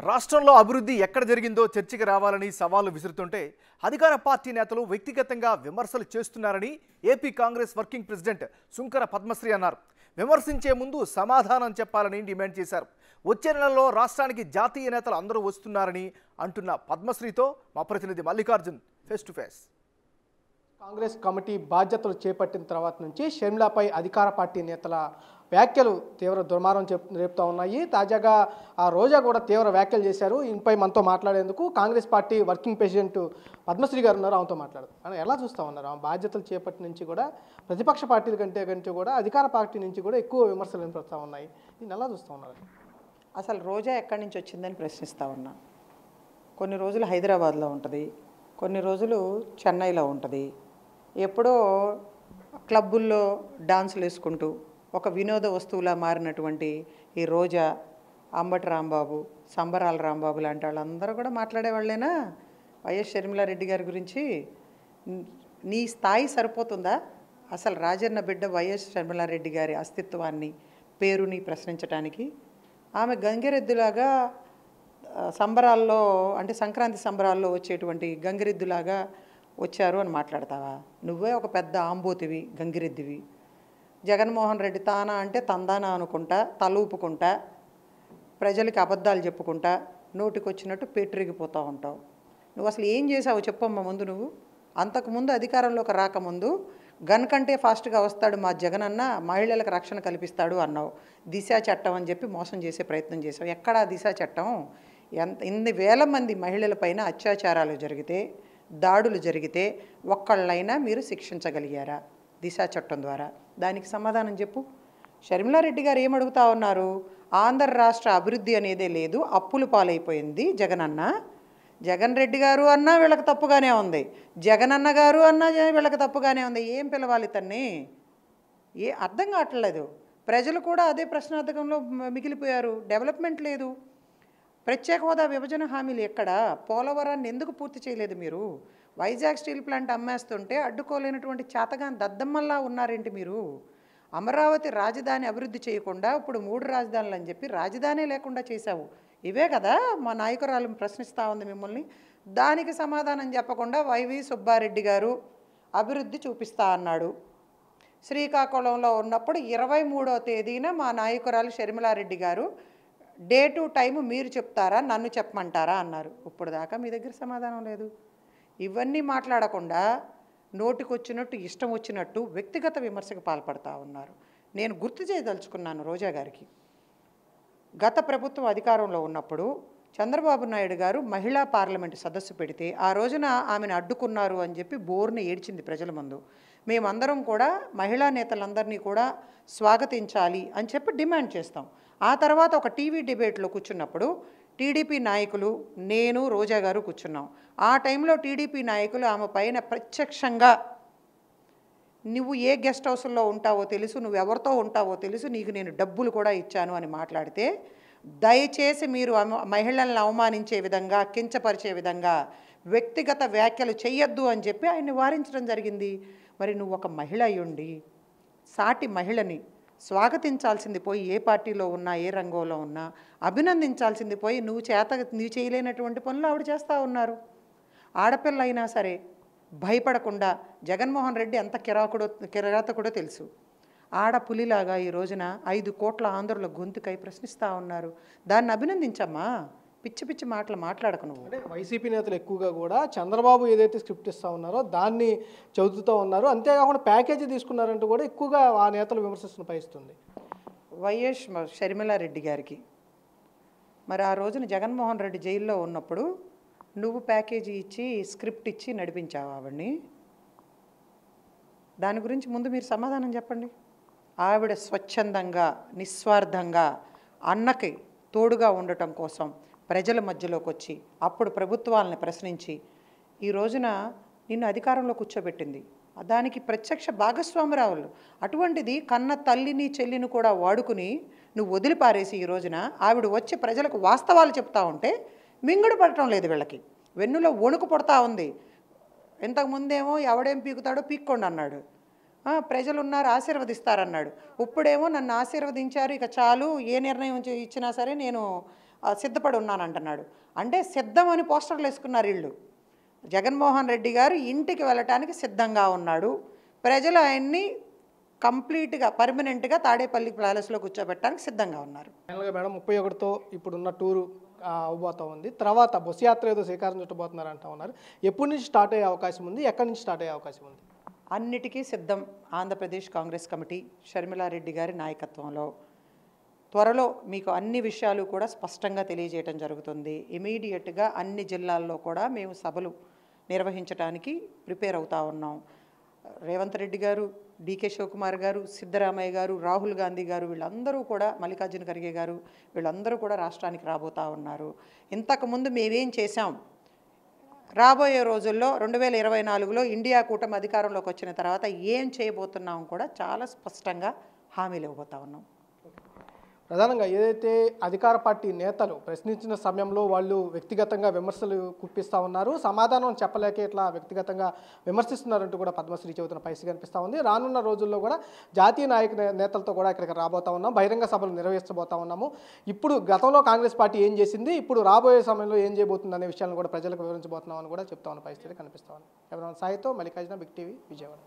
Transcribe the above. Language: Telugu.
రాష్ట్రంలో అభివృద్ధి ఎక్కడ జరిగిందో చర్చకి రావాలని సవాళ్లు విసురుతుంటే అధికార పార్టీ నేతలు వ్యక్తిగతంగా విమర్శలు చేస్తున్నారని AP Congress working president Sunkara Padmasri అన్నారు. విమర్శించే ముందు సమాధానం చెప్పాలని డిమాండ్ చేశారు. వచ్చే నెలలో రాష్ట్రానికి జాతీయ నేతలు అందరూ వస్తున్నారని అంటున్న పద్మశ్రీతో మా ప్రతినిధి Mallikarjun face to face. Congress committee బాధ్యతలు చేపట్టిన తర్వాత నుంచి షర్మిలపై అధికార పార్టీ నేతల వ్యాఖ్యలు తీవ్ర దుర్మార్గం రేపుతూ ఉన్నాయి. తాజాగా రోజా కూడా తీవ్ర వ్యాఖ్యలు చేశారు. దీనిపై మనతో మాట్లాడేందుకు Congress party working president Padmasri గారు ఉన్నారు. ఆమెతో మాట్లాడదు అని ఎలా చూస్తూ ఉన్నారు? ఆమె బాధ్యతలు చేపట్టిన నుంచి కూడా ప్రతిపక్ష పార్టీల కంటే కూడా అధికార పార్టీ నుంచి కూడా ఎక్కువ విమర్శలు వినిపిస్తూ ఉన్నాయి. దీన్ని ఎలా చూస్తూ ఉన్నారు? అసలు రోజా ఎక్కడి నుంచి వచ్చిందని ప్రశ్నిస్తూ ఉన్నా. కొన్ని రోజులు హైదరాబాద్లో ఉంటుంది, కొన్ని రోజులు చెన్నైలో ఉంటుంది. ఎప్పుడో క్లబ్బుల్లో డాన్సులు వేసుకుంటూ ఒక వినోద వస్తువులా మారినటువంటి ఈ రోజా, అంబటి రాంబాబు, సంబరాల రాంబాబు లాంటి వాళ్ళందరూ కూడా మాట్లాడేవాళ్ళేనా వైఎస్ షర్మిలారెడ్డి గారి గురించి? నీ స్థాయి సరిపోతుందా అసలు రాజన్న బిడ్డ వైఎస్ షర్మిలారెడ్డి గారి అస్తిత్వాన్ని, పేరుని ప్రశ్నించడానికి? ఆమె గంగిరెద్దులాగా సంబరాల్లో, అంటే సంక్రాంతి సంబరాల్లో వచ్చేటువంటి గంగిరెద్దులాగా వచ్చారు అని మాట్లాడతావా? నువ్వే ఒక పెద్ద ఆంబోతివి, గంగిరెద్దివి. జగన్మోహన్ రెడ్డి తానా అంటే తందానా అనుకుంటా, తలూపుకుంటా, ప్రజలకి అబద్ధాలు చెప్పుకుంటా, నోటికొచ్చినట్టు పెట్టురిగిపోతూ ఉంటావు. నువ్వు అసలు ఏం చేసావు చెప్పమ్మా ముందు. నువ్వు అంతకుముందు అధికారంలోకి రాకముందు గన్ కంటే ఫాస్ట్గా వస్తాడు మా జగనన్న, మహిళలకు రక్షణ కల్పిస్తాడు అన్నావు. దిశా చట్టం అని చెప్పి మోసం చేసే ప్రయత్నం చేసావు. ఎక్కడా దిశా చట్టం? ఇన్ని వేల మంది మహిళలపైన అత్యాచారాలు జరిగితే, దాడులు జరిగితే ఒక్కళ్ళైనా మీరు శిక్షించగలిగారా దిశా చట్టం ద్వారా? దానికి సమాధానం చెప్పు. షర్మిలారెడ్డి గారు ఏమడుగుతా ఉన్నారు? ఆంధ్ర రాష్ట్ర అభివృద్ధి అనేదే లేదు, అప్పులు పాలైపోయింది జగనన్న. జగన్ రెడ్డి గారు అన్నా వీళ్ళకి తప్పుగానే ఉంది, జగనన్న గారు అన్నా వీళ్ళకి తప్పుగానే ఉంది. ఏం పిలవాలి తన్ని? అర్థం కావట్లేదు. ప్రజలు కూడా అదే ప్రశ్నార్థకంలో మిగిలిపోయారు. డెవలప్మెంట్ లేదు. ప్రత్యేక హోదా విభజన హామీలు ఎక్కడ? పోలవరాన్ని ఎందుకు పూర్తి చేయలేదు మీరు? వైజాగ్ స్టీల్ ప్లాంట్ అమ్మేస్తుంటే అడ్డుకోలేనటువంటి చాతగాని దద్దమ్మల్లా ఉన్నారేంటి మీరు? అమరావతి రాజధాని అభివృద్ధి చేయకుండా ఇప్పుడు 3 రాజధానులు అని చెప్పి రాజధాని లేకుండా చేశావు. ఇవే కదా మా నాయకురాలు ప్రశ్నిస్తూ ఉంది మిమ్మల్ని. దానికి సమాధానం చెప్పకుండా వైవి సుబ్బారెడ్డి గారు అభివృద్ధి చూపిస్తా అన్నాడు. శ్రీకాకుళంలో ఉన్నప్పుడు 23వ తేదీన మా నాయకురాలు షర్మిలారెడ్డి గారు డే టు టైము మీరు చెప్తారా, నన్ను చెప్పమంటారా అన్నారు. ఇప్పుడు దాకా మీ దగ్గర సమాధానం లేదు. ఇవన్నీ మాట్లాడకుండా నోటికొచ్చినట్టు, ఇష్టం వచ్చినట్టు వ్యక్తిగత విమర్శకు పాల్పడతా ఉన్నారు. నేను గుర్తు చేయదలుచుకున్నాను రోజా గారికి. గత ప్రభుత్వం అధికారంలో ఉన్నప్పుడు చంద్రబాబు నాయుడు గారు మహిళా పార్లమెంటు సదస్సు పెడితే ఆ రోజున ఆమెను అడ్డుకున్నారు అని చెప్పి బోర్ని ఏడ్చింది ప్రజల ముందు. మేమందరం కూడా మహిళా నేతలందరినీ కూడా స్వాగతించాలి అని చెప్పి డిమాండ్ చేస్తాం. ఆ తర్వాత ఒక టీవీ డిబేట్లో కూర్చున్నప్పుడు టీడీపీ నాయకులు, నేను, రోజా గారు కూర్చున్నాం. ఆ టైంలో టీడీపీ నాయకులు ఆమె పైన ప్రత్యక్షంగా నువ్వు ఏ గెస్ట్ హౌస్లో ఉంటావో తెలుసు, నువ్వు ఎవరితో ఉంటావో తెలుసు, నీకు నేను డబ్బులు కూడా ఇచ్చాను అని మాట్లాడితే, దయచేసి మీరు మహిళలను అవమానించే విధంగా, కించపరిచే విధంగా వ్యక్తిగత వ్యాఖ్యలు చెయ్యొద్దు అని చెప్పి ఆయన్ని వారించడం జరిగింది. మరి నువ్వు ఒక మహిళ అయ్యుండి సాటి మహిళని స్వాగతించాల్సింది పోయి, ఏ పార్టీలో ఉన్నా, ఏ రంగంలో ఉన్నా అభినందించాల్సింది పోయి నువ్వు చేయలేనటువంటి పనులు ఆవిడ చేస్తూ ఉన్నారు. ఆడపిల్ల అయినా సరే భయపడకుండా, జగన్మోహన్ రెడ్డి ఎంత కిరాతకుడో తెలుసు. ఆడపులిలాగా ఈ రోజున 5 కోట్ల ఆంధ్రుల గొంతుకై ప్రశ్నిస్తూ ఉన్నారు. దాన్ని అభినందించమ్మా. పిచ్చి పిచ్చి మాటలు మాట్లాడకు నువ్వు. అంటే వైసీపీ నేతలు ఎక్కువగా కూడా చంద్రబాబు ఏదైతే స్క్రిప్ట్ ఇస్తూ ఉన్నారో దాన్ని చదువుతూ ఉన్నారు. అంతేకాకుండా ప్యాకేజీ తీసుకున్నారంటూ కూడా ఎక్కువగా ఆ నేతలు విమర్శిస్తున్న పరిస్థితుంది వైఎస్ షర్మిలారెడ్డి గారికి. మరి ఆ రోజున జగన్మోహన్ రెడ్డి జైల్లో ఉన్నప్పుడు నువ్వు ప్యాకేజీ ఇచ్చి, స్క్రిప్ట్ ఇచ్చి నడిపించావు ఆవిడ్ని. దాని గురించి ముందు మీరు సమాధానం చెప్పండి. ఆవిడ స్వచ్ఛందంగా, నిస్వార్థంగా అన్నకి తోడుగా ఉండటం కోసం ప్రజల మధ్యలోకి వచ్చి అప్పుడు ప్రభుత్వాలను ప్రశ్నించి ఈ రోజున నిన్ను అధికారంలో కూర్చోబెట్టింది. దానికి ప్రత్యక్ష భాగస్వామురావులు. అటువంటిది కన్న తల్లిని, చెల్లిని కూడా వాడుకుని నువ్వు వదిలిపారేసి ఈ రోజున ఆవిడ వచ్చి ప్రజలకు వాస్తవాలు చెప్తా ఉంటే మింగుడు పడటం లేదు. వీళ్ళకి వెన్నులో వణుకు పడుతూ ఉంది. ఇంతకుముందేమో ఎవడేం పీకుతాడో పీక్కోండి అన్నాడు. ప్రజలున్నారు ఆశీర్వదిస్తారన్నాడు. ఇప్పుడేమో నన్ను ఆశీర్వదించారు, ఇక చాలు, ఏ నిర్ణయం ఇచ్చినా సరే నేను సిద్ధపడి ఉన్నాను అంటున్నాడు. అంటే సిద్ధం అని పోస్టర్లు వేసుకున్నారు వీళ్ళు. జగన్మోహన్ రెడ్డి గారు ఇంటికి వెళ్ళటానికి సిద్ధంగా ఉన్నాడు. ప్రజలు ఆయన్ని కంప్లీట్గా పర్మనెంట్గా తాడేపల్లి ప్యాలెస్లో కూర్చోబెట్టడానికి సిద్ధంగా ఉన్నారు. ఫైనల్గా మేడం 31తో ఇప్పుడున్న టూరు అవబోతూ ఉంది. తర్వాత బస్సు యాత్ర ఏదో శ్రీకారం చుట్టబోతున్నారు అంటూ ఉన్నారు. ఎప్పటి నుంచి స్టార్ట్ అయ్యే అవకాశం ఉంది, ఎక్కడి నుంచి స్టార్ట్ అయ్యే అవకాశం ఉంది? అన్నిటికీ సిద్ధం. ఆంధ్రప్రదేశ్ కాంగ్రెస్ కమిటీ షర్మిలారెడ్డి గారి నాయకత్వంలో త్వరలో మీకు అన్ని విషయాలు కూడా స్పష్టంగా తెలియజేయడం జరుగుతుంది. ఇమీడియట్గా అన్ని జిల్లాల్లో కూడా మేము సభలు నిర్వహించడానికి ప్రిపేర్ అవుతా ఉన్నాం. రేవంత్ రెడ్డి గారు, డీకే శివకుమార్ గారు, సిద్ధరామయ్య గారు, రాహుల్ గాంధీ గారు, వీళ్ళందరూ కూడా, మల్లికార్జున ఖర్గే గారు, వీళ్ళందరూ కూడా రాష్ట్రానికి రాబోతూ ఉన్నారు. ఇంతకుముందు మేమేం చేశాం, రాబోయే రోజుల్లో 2024లో ఇండియా కూటమి అధికారంలోకి వచ్చిన తర్వాత ఏం చేయబోతున్నాం కూడా చాలా స్పష్టంగా హామీలు ఇవ్వబోతా ఉన్నాం. ప్రధానంగా ఏదైతే అధికార పార్టీ నేతలు ప్రశ్నించిన సమయంలో వాళ్ళు వ్యక్తిగతంగా విమర్శలు కుప్పిస్తూ ఉన్నారు, సమాధానం చెప్పలేక ఇట్లా వ్యక్తిగతంగా విమర్శిస్తున్నారంటూ కూడా పద్మశ్రీ చెబుతున్న పరిస్థితి కనిపిస్తూ ఉంది. రానున్న రోజుల్లో కూడా జాతీయ నేతలతో కూడా ఇక్కడికి రాబోతా ఉన్నాం, బహిరంగ సభలు నిర్వహించబోతా ఉన్నాము. ఇప్పుడు గతంలో కాంగ్రెస్ పార్టీ ఏం చేసింది, ఇప్పుడు రాబోయే సమయంలో ఏం చేయబోతుంది అనే విషయాలను కూడా ప్రజలకు వివరించబోతున్నామని కూడా చెప్తా ఉన్న పరిస్థితి కనిపిస్తూ ఉంది. ఎవరైనా సాయితో మల్లికార్జున, బిగ్ టీవీ, విజయవాడ.